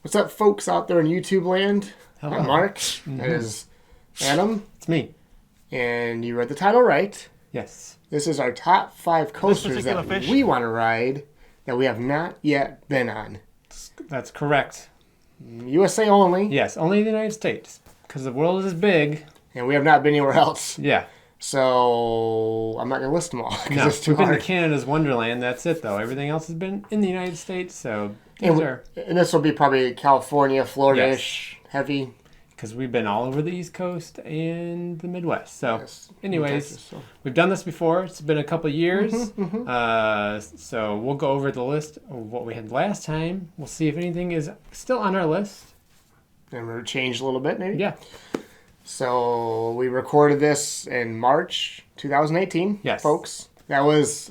What's up, folks out there in YouTube land? Hello. I'm Mark. That is Adam. It's me. And you read the title right. Yes. This is our top 5 coasters that we want to ride that we have not yet been on. That's correct. USA only. Yes, only the United States. Because the world is big. And we have not been anywhere else. Yeah. So I'm not going to list them all because No, it's too we've been hard. to Canada's Wonderland. That's it, though. Everything else has been in the United States. So And this will be probably California, Florida-ish, heavy. Because we've been all over the East Coast and the Midwest. So, Yes. anyways, Texas, so. we've done this before. It's been a couple years. So we'll go over the list of what we had last time. We'll see if anything is still on our list. And we'll change a little bit, maybe. Yeah. So we recorded this in March 2018. Yes. Folks. We're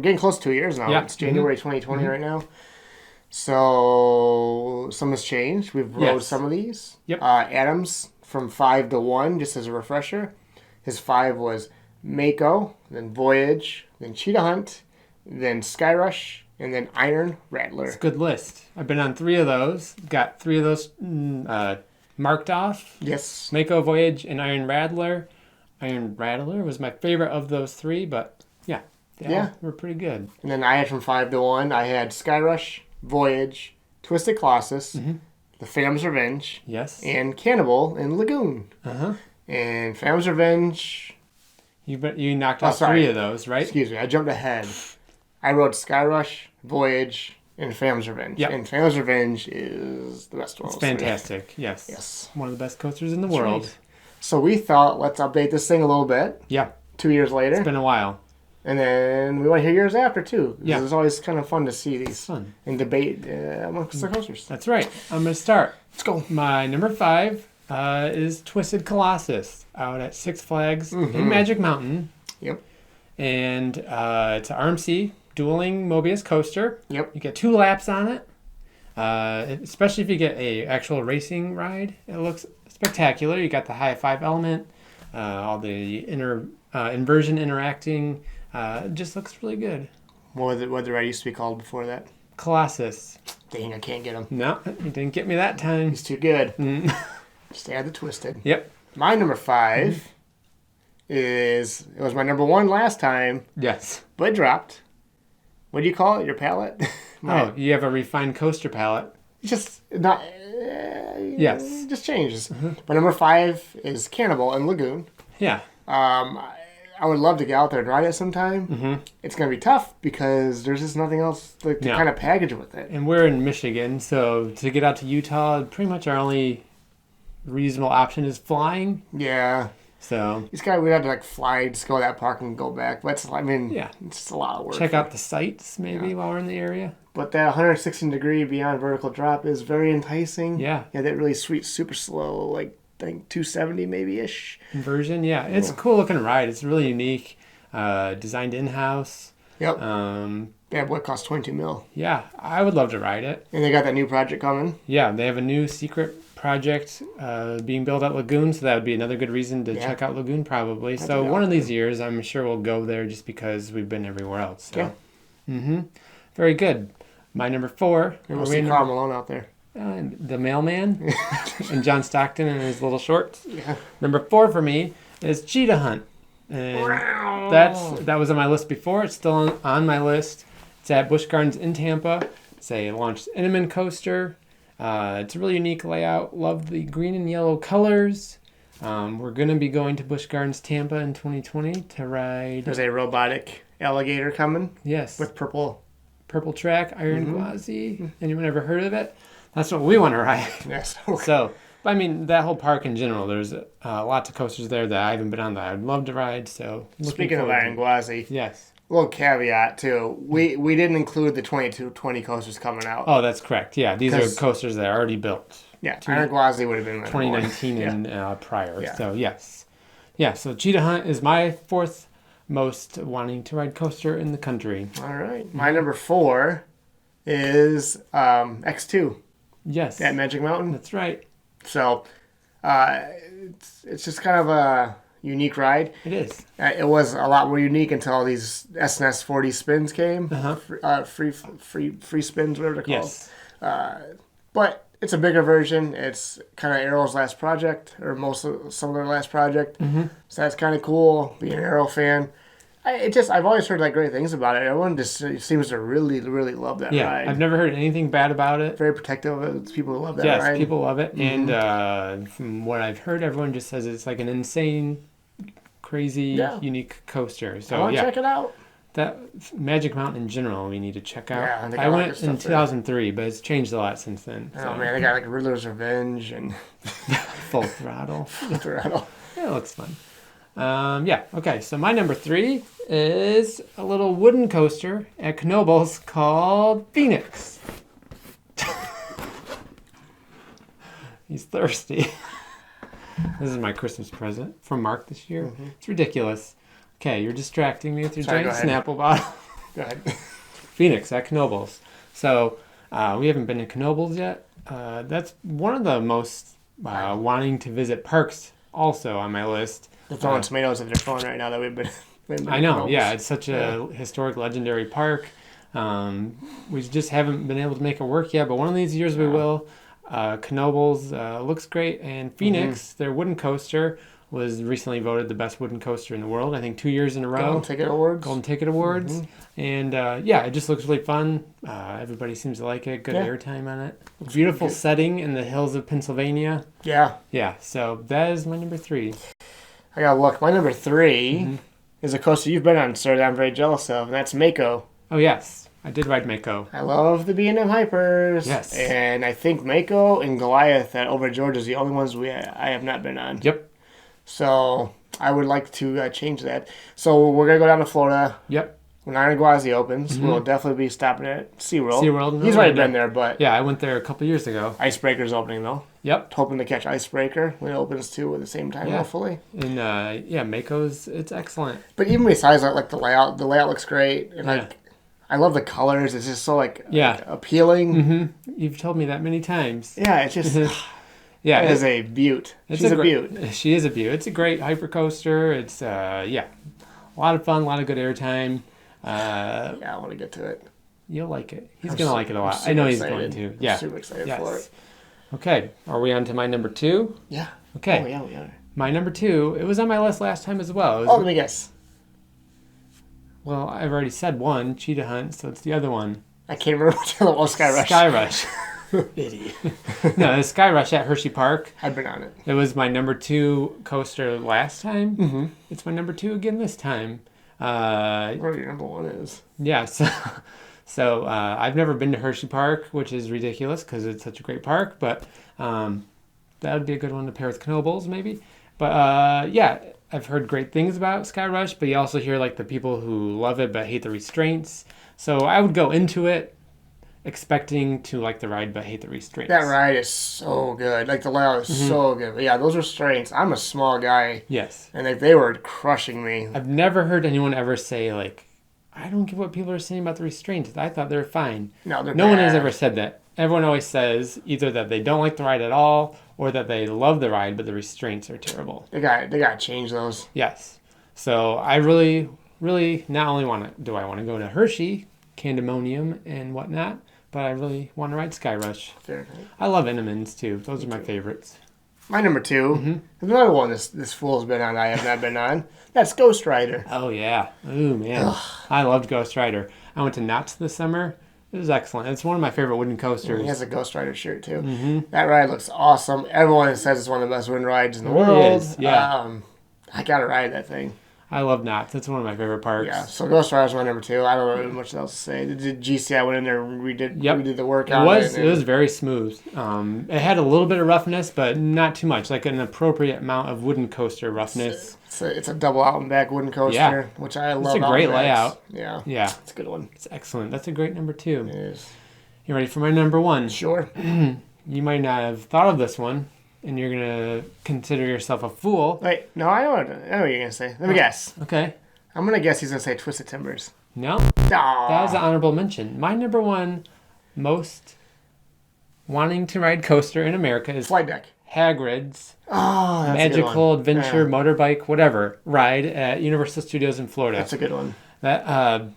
getting close to 2 years now. Yeah. It's January 2020 right now. So some has changed. We've rode some of these. Yep. Adam's from 5 to 1, just as a refresher. His 5 was Mako, then Voyage, then Cheetah Hunt, then Skyrush, and then Iron Rattler. It's a good list. I've been on 3 of those. Got 3 of those marked off. Yes. Mako, Voyage, and Iron Rattler. Iron Rattler was my favorite of those 3, but yeah. They all were pretty good. And then I had from 5 to 1, I had Skyrush, Voyage, Twisted Colossus, The Phantom's Revenge, Yes. and Cannibal Lagoon. Uh-huh. And Phantom's Revenge... You knocked out 3 of those, right? Excuse me, I jumped ahead. I rode Skyrush, Voyage, and Phantom's Revenge. Yep. And Phantom's Revenge is the best one. It's fantastic. Yes. Yes. One of the best coasters in the world. Right. So we thought, let's update this thing a little bit. Yeah. 2 years later. It's been a while. And then we want to hear yours after, too. Yeah. It's always kind of fun to see these. It's fun. And debate amongst the coasters. That's right. I'm going to start. Let's go. My number 5 is Twisted Colossus out at Six Flags in Magic Mountain. Yep. And it's an RMC dueling Mobius coaster. Yep. You get 2 laps on it. Especially if you get a actual racing ride. It looks spectacular. You got the high 5 element, all the inversion interacting. It just looks really good. What the ride used to be called before that? Colossus. Dang, I can't get him. No, you didn't get me that time. He's too good. Just add the Twisted. Yep. My number 5 it was my number 1 last time, Yes. but it dropped. What do you call it? Your palette? Oh, you have a refined coaster palette. Just not. Yes. Just changes. My number 5 is Cannibal Lagoon. Yeah. I would love to get out there and ride it sometime. It's going to be tough because there's just nothing else to kind of package with it. And we're in Michigan, so to get out to Utah, pretty much our only reasonable option is flying. Yeah. So We'd have to fly, just go to that park and go back. But it's just a lot of work. check out the sights maybe while we're in the area. But that 116-degree beyond vertical drop is very enticing. Yeah. Yeah, that really sweet, super slow, I think 270 maybe-ish. Inversion, yeah. It's a cool looking ride. It's really unique. Designed in-house. Yep. That boy cost $22 million. Yeah, I would love to ride it. And they got that new project coming. Yeah, they have a new secret project being built at Lagoon, so that would be another good reason to check out Lagoon probably. So one of these years, I'm sure we'll go there just because we've been everywhere else. So. Yeah. Very good. My number 4. And we'll see Karl Malone out there. The Mailman and John Stockton in his little shorts. Yeah. Number 4 for me is Cheetah Hunt. And that was on my list before. It's still on my list. It's at Busch Gardens in Tampa. It's a launched Intamin coaster. It's a really unique layout. Love the green and yellow colors. We're going to be going to Busch Gardens Tampa in 2020 to ride. There's a robotic alligator coming. Yes. With purple track, Iron Gwazi. Anyone ever heard of it? That's what we want to ride. Yes. So, I mean, that whole park in general, there's lots of coasters there that I haven't been on that I'd love to ride. So, speaking of Iron Gwazi, yes. Little caveat too. We didn't include the 2220 coasters coming out. Oh, that's correct. Yeah, these are coasters that are already built. Yeah, Iron Gwazi would have been 2019 and prior. Yeah. So yes, yeah. So Cheetah Hunt is my 4th most wanting to ride coaster in the country. All right, my number 4 is X2. Yes, At Magic Mountain. That's right. So, it's just kind of a unique ride. It is. It was a lot more unique until these SNS 40 spins came. Free spins, whatever they're called. Yes. But it's a bigger version. It's kind of Arrow's last project, or some of their last project. Mm-hmm. So that's kind of cool. Being an Arrow fan, I've always heard like great things about it. Everyone just seems to really, really love that ride. I've never heard anything bad about it. Very protective of it. It's people who love that Yes, ride. people love it, Mm-hmm. and from what I've heard, everyone just says it's like an insane, crazy, unique coaster. So I want to check it out. That Magic Mountain in general, we need to check out. Yeah, I went in 2003, but it's changed a lot since then. Oh man, they got like Riddler's Revenge and Full Throttle. Throttle. Yeah, it looks fun. Okay, so my number 3 is a little wooden coaster at Knoebels called Phoenix. He's thirsty. This is my Christmas present from Mark this year. Mm-hmm. It's ridiculous. Okay, you're distracting me with your Sorry, giant go ahead. Snapple bottle. Go ahead. Phoenix at Knoebels. So we haven't been to Knoebels yet. That's one of the most wanting to visit parks also on my list. They're throwing tomatoes at their phone right now that we've been I know, Knoebels. yeah, it's such a historic, legendary park. We just haven't been able to make it work yet, but one of these years we will. Knoebels looks great, and Phoenix, their wooden coaster, was recently voted the best wooden coaster in the world. I think 2 years in a row. Golden Ticket Awards. Golden Ticket Awards. And it just looks really fun. Everybody seems to like it. Good airtime on it. Beautiful setting in the hills of Pennsylvania. Yeah. Yeah, so that is my number 3. I gotta look. My number 3 is a coaster you've been on, sir, that I'm very jealous of, and that's Mako. Oh, yes. I did ride Mako. I love the B&M Hypers. Yes. And I think Mako and Goliath at Over George is the only ones I have not been on. Yep. So I would like to change that. So we're going to go down to Florida. Yep. When Iron Gwazi opens, we'll definitely be stopping at SeaWorld. SeaWorld. He's already been there, but yeah, I went there a couple years ago. Icebreaker's opening, though. Yep. Hoping to catch Icebreaker when it opens, too, at the same time, hopefully. And, Mako's, it's excellent. But even besides that, like, the layout looks great. And, like, I love the colors. It's just so, like appealing. Mm-hmm. You've told me that many times. Yeah, it's just... Yeah, it is a beaut. She's a beaut. She is a beaut. It's a great hyper coaster. It's a lot of fun, a lot of good airtime. I want to get to it. You'll like it. He's gonna like it a lot. I know he's going to. Yeah, I'm super excited for it. Okay, are we on to my number 2? Yeah. Okay. Oh yeah, we are. My number 2. It was on my list last time as well. Let me guess. Well, I've already said one, Cheetah Hunt, so it's the other one. I can't remember which one it was. Skyrush. Skyrush. Idiot. No, the Skyrush at Hersheypark. I've been on it. It was my number 2 coaster last time. Mm-hmm. It's my number 2 again this time. Whatever your number 1 is. Yeah, so I've never been to Hersheypark, which is ridiculous because it's such a great park, but that would be a good one to pair with Knoebels maybe. But I've heard great things about Skyrush, but you also hear like the people who love it but hate the restraints. So I would go into it expecting to like the ride but hate the restraints. That ride is so good. Like the layout is so good. But yeah, those restraints. I'm a small guy. Yes. And like they were crushing me. I've never heard anyone ever say like, I don't get what people are saying about the restraints. I thought they were fine. No, they're No one has bad. ever said that. Everyone always says either that they don't like the ride at all or that they love the ride but the restraints are terrible. They got to change those. Yes. So I really, really not only do I want to go to Hershey, Candemonium, and whatnot, but I really want to ride Skyrush. Fair. I love Enemans too. Those are my favorites. My number 2 is another one this fool's been on. I have not been on. That's Ghostwriter. Oh yeah. Ooh man. I loved Ghostwriter. I went to Knott's this summer. It was excellent. It's one of my favorite wooden coasters. He has a Ghostwriter shirt too. That ride looks awesome. Everyone says it's one of the best wooden rides in the world. It is, yeah. I gotta ride that thing. I love Knott's. It's one of my favorite parks. Yeah, so Ghostwriter's my number 2. I don't know much else to say. The GCI went in there and we did the workout. It was very smooth. It had a little bit of roughness, but not too much. Like an appropriate amount of wooden coaster roughness. It's a double out and back wooden coaster, which I love. It's a great layout. Yeah. Yeah. It's a good one. It's excellent. That's a great number 2. It is. You ready for my number 1? Sure. You might not have thought of this one, and you're going to consider yourself a fool. Wait, no, I know what you're going to say. Let me guess. Okay. I'm going to guess he's going to say Twisted Timbers. No. Aww. That was an honorable mention. My number 1 most wanting to ride coaster in America is Flight Deck. Hagrids. Oh, that's Magical a good one. adventure, motorbike, whatever, ride at Universal Studios in Florida. That's a good one. That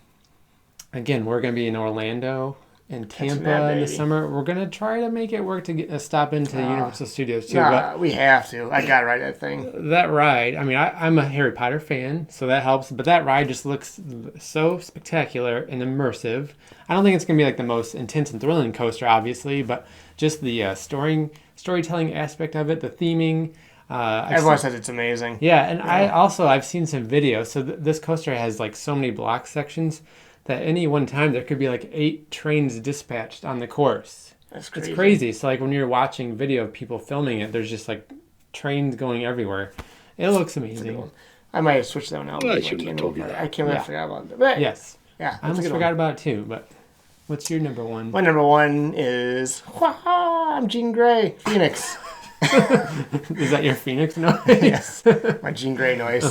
again, we're going to be in Orlando in Tampa in the summer. We're gonna try to make it work to get stop into Universal Studios too. But we have to. I gotta ride that thing. That ride. I mean, I'm a Harry Potter fan, so that helps. But that ride just looks so spectacular and immersive. I don't think it's gonna be like the most intense and thrilling coaster, obviously, but just the storytelling aspect of it, the theming. Everyone says it's amazing. Yeah, and I've seen some videos. So this coaster has like so many block sections that any one time there could be like 8 trains dispatched on the course. That's crazy. It's crazy. So like when you're watching video of people filming it, there's just like trains going everywhere. It looks amazing. I might have switched that one out. I shouldn't have told you that. I can't believe I forgot about it. But yes. Yeah. I almost forgot about it too, but what's your number one? My number one is I'm Jean Grey, Phoenix. Is that your Phoenix noise? Yes. My Jean Grey noise.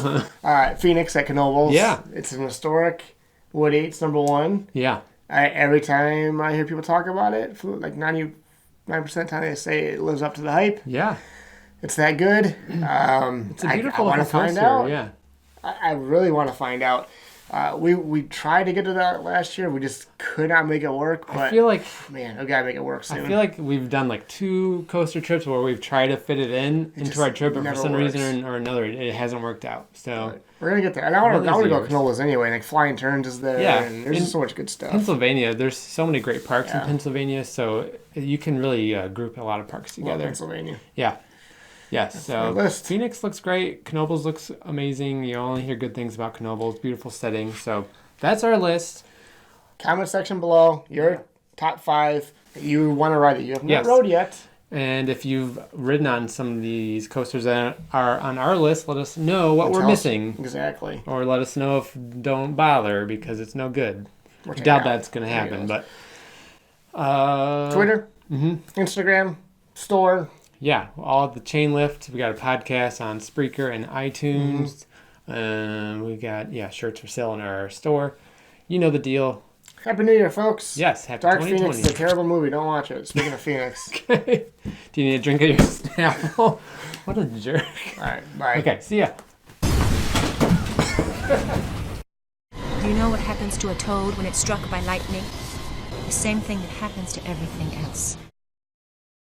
Phoenix at Knoebels. Yeah. It's an historic Wood 8's number one. Yeah. Every time I hear people talk about it, like 99% of the time they say it lives up to the hype. Yeah. It's that good. It's a beautiful I want to find out. Yeah. I really want to find out. We tried to get to that last year. We just could not make it work. But I feel like, man, we gotta make it work soon. I feel like we've done like 2 coaster trips where we've tried to fit it into our trip, but for some reason or another, it hasn't worked out. So we're gonna get there. And I want to go to Knoebels anyway. Like Flying Turns is there. Yeah, and there's just so much good stuff. Pennsylvania, there's so many great parks in Pennsylvania, so you can really group a lot of parks together. Pennsylvania. Yeah. Yes, so list. Phoenix looks great. Knoebels looks amazing. You only hear good things about Knoebels. Beautiful setting. So that's our list. Comment section below your top 5 that you want to ride that you have not rode yet. And if you've ridden on some of these coasters that are on our list, let us know what we're missing. Exactly. Or let us know if don't bother because it's no good. I doubt that's going to happen. But Twitter, Instagram, store. Yeah, all the chain lift. We got a podcast on Spreaker and iTunes. We got shirts for sale in our store. You know the deal. Happy New Year, folks. Yes, happy Dark 2020. Phoenix is a terrible movie. Don't watch it. Speaking of Phoenix. Okay. Do you need a drink of your Snapple? What a jerk. All right, bye. Okay, see ya. Do you know what happens to a toad when it's struck by lightning? The same thing that happens to everything else.